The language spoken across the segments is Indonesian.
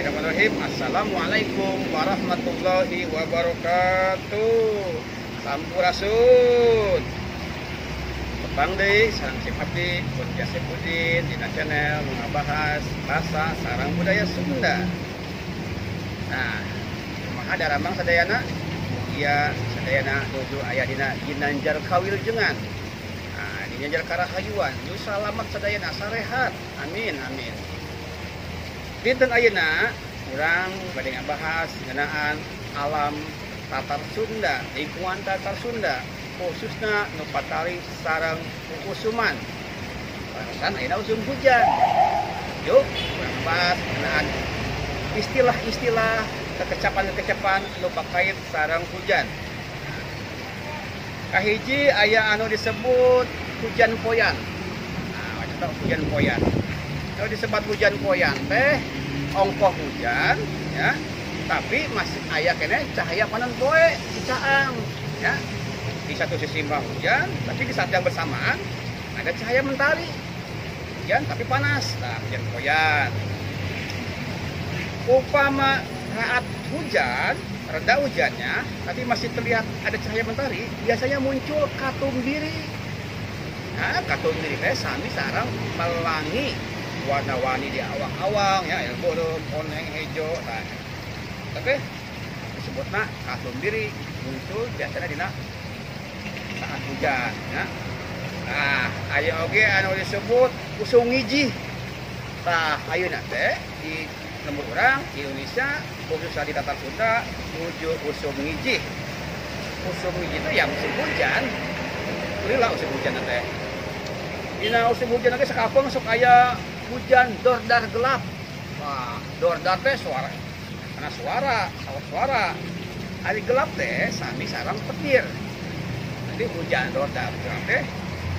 Bismillahirrahmanirrahim. Assalamualaikum warahmatullahi wabarakatuh. Sampurasun. Tepang deui sareng Cip Abdi Kurnia Saifuddin dina channel ngabahas bahasa sareng budaya Sunda. Nah, kumaha darambang sadayana? Iya, sadayana nuju aya dina Ginanjar Kawiljengan. Nah, Ginanjar Karahayuan, nu salamet sadayana sarehat. Amin amin. Dinten ayeuna urang bade ngabahas ngeunaan alam Tatar Sunda, lingkungan Tatar Sunda, khususna nu patari sareng ukusuman. Barusan ayeuna usum hujan. Yuk, urang bahas ngeunaan istilah-istilah kekecapan-kekecapan nu pakait sareng hujan. Kahiji aya anu disebut hujan poyan. Nah, eta hujan poyan. Kalau disebut hujan poyan teh ongkoh hujan ya, tapi masih aya kene cahaya panen poe di caang ya. Di satu sisi mah hujan, tapi di saat yang bersamaan ada cahaya mentari. Hujan tapi panas. Nah, hujan poyan. Upama saat hujan, reda hujannya, tapi masih terlihat ada cahaya mentari, biasanya muncul katum diri. Nah, katum diri teh sami sareng pelangi warna-warni di awang-awang ya, burung, koneng, hijau. Nah, oke, disebutna katum diri muncul biasanya dina saat hujan ya. Nah, aya oge anu disebut usung ngijih. Tah ayeuna teh di lembur urang di Indonesia khususnya di Tatar Sunda nuju usung ngijih. Usung ngijih itu yang musim hujan. Kulilah usung hujan teh. Dina usung hujan teh sakapeung sok aya hujan dordar gelap. Wah, dordar teh suara. Karena suara. Ari gelap teh sami sareng petir. Jadi hujan dordar gelap teh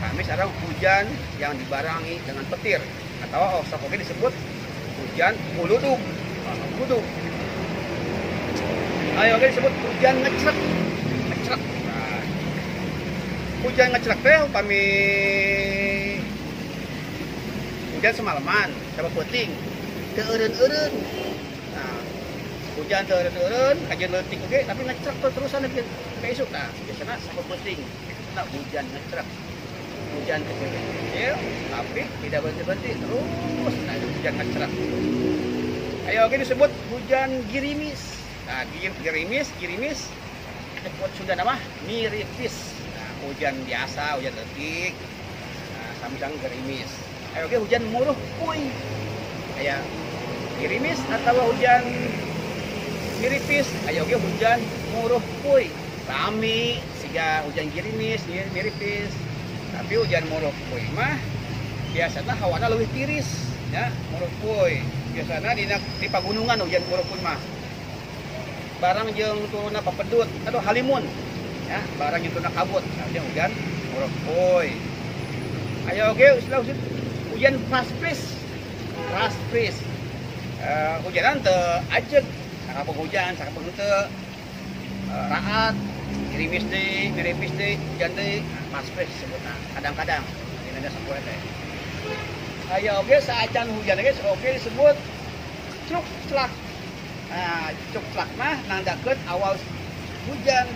sami sareng hujan yang dibarengi dengan petir. Atau sok oge disebut hujan buludug. Buludug. Ayo oge disebut hujan ngecrek. Ngecrek. Nah, hujan ngecrek teh upami hujan semalaman, sama puting, teu eureun-eureun. Nah, hujan teu eureun-eureun, kajian leutik oge, tapi ngecrek terusan ke esuk. Nah, biasana sama puting, itu na hujan ngecrek. Hujan kecil, tapi tidak berhenti-henti terus. Nah, itu hujan ngecrek. Ayo oge disebut hujan girimis. Nah, girimis, disebut Sunda nama miripis. Nah, hujan biasa, hujan leutik. Nah, sami-sami gerimis. Ayo oke hujan muruh puy kayak girimis atau hujan miripis. Ayo oke hujan muruh puy rami siga hujan girimis miripis. Tapi hujan muruh puy mah biasanya hawana lebih tiris ya. Muruh puy biasanya di pagunungan hujan muruh puy mah barang jeung turuna papedut atau halimun ya, barang jeung turuna kabut. Nah, hujan muruh puy. Ayo oke istilah hujan raspris. Hujanan teu ajeg, sakapung hujan, sakapung teu raat, girimis deui, miripis deui, hujan deui, raspris disebutna. Kadang-kadang dina sapoe teh. Aya oge saacan hujan ge oge disebut cuk-clak. Nah, cuk-clak mah nandakeun awal hujan.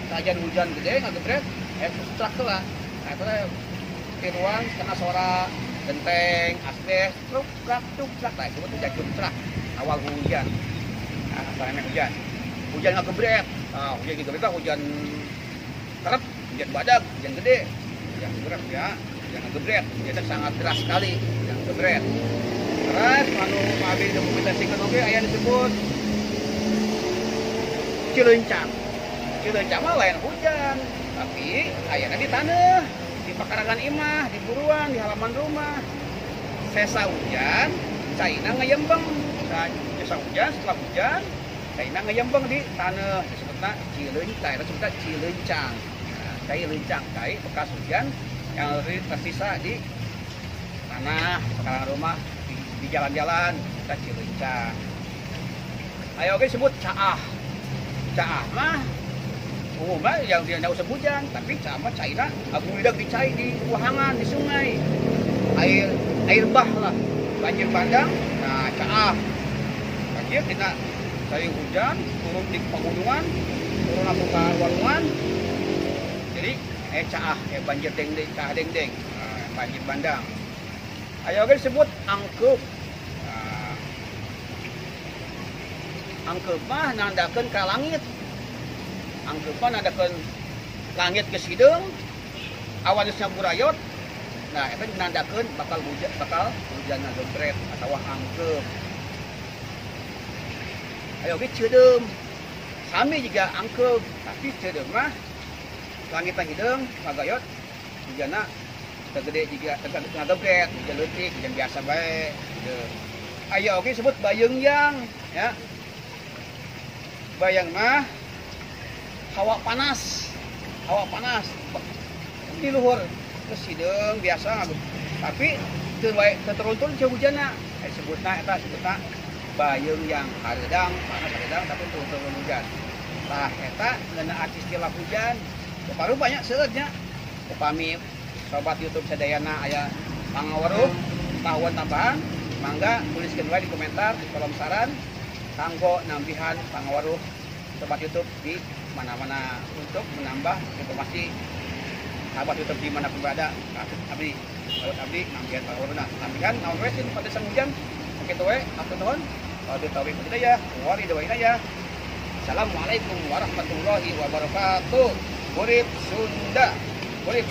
Saacan hujan gede ngagebret, cuk-clak heula. Nah, eta tiruan setengah suara genteng, asbes, cuk-clak, nah itu hujan cuk-clak awal hujan. Nah, asalnya hujan ngagebret. Nah, hujan ngagebret hujan kerep, hujan badak, hujan gede, hujan gerak ya, hujan ngagebret. Hujan sangat deras sekali, hujan ngagebret. Terus anu abi dokumentasikan oge aya disebut cileuncang. Cileuncang mah lain hujan, tapi ayana di taneuh. Di pakarangan imah, di buruan, di halaman rumah. Sesa hujan, caina ngayembeng. Nah, sesa hujan, setelah hujan, caina ngayembeng di tanah. Disebutna cileuncang, disebutna cileuncang. Nah, cai leuncang, cai bekas hujan yang tersisa di tanah, pekarangan rumah, di jalan-jalan, kita cileuncang. Ayo oke disebut caah. Caah mah umumnya yang tidak usah hujan, tapi sama cairnya abu lidak dicai di wahangan, di sungai, air bah lah, banjir bandang. Nah, caah Dia kena sayur hujan, turun di pegunungan, turun aku ke walungan. Jadi caah banjir deng-deng, caah deng-deng, banjir bandang. Ayo kan disebut angkep. Angkep mah nandakeun ka langit. Angkep mah nandakeun langit geus hideung, awan geus nyaburayot. Nah, eta nandakeun bakal hujan ngagegret atawa angkep. Ayo ge ceudem. Sami juga angkep, tapi ceudem mah langitna hideung, ngagayot, hujanna teu gede juga teu ngagegret, hujan leutik, hujan biasa bae. Ayo oge disebut bayeungyang, ya. Bayang mah hawa panas di luhur terus hideung biasa tapi teu turun ke hujanna disebutna bayeung yang hareudang panas hareudang tapi turun hujan. Tah eta ngeunaan istilah hujan baru banyak seueutnya upami sobat YouTube sadayana aya pangaweruh tahuan tambahan mangga tuliskeun wae di komentar di kolom saran kanggo nambihan pangaweruh sobat YouTube di mana-mana untuk menambah informasi sahabat YouTube di mana pun berada. Abdi nambihan pangaweruhna. Nambihan naon we pada sang hujan. Sakitu we hatur nuhun. Wabillahi taufiq wal hidayah. Assalamualaikum warahmatullahi wabarakatuh. Urip Sunda. Urip.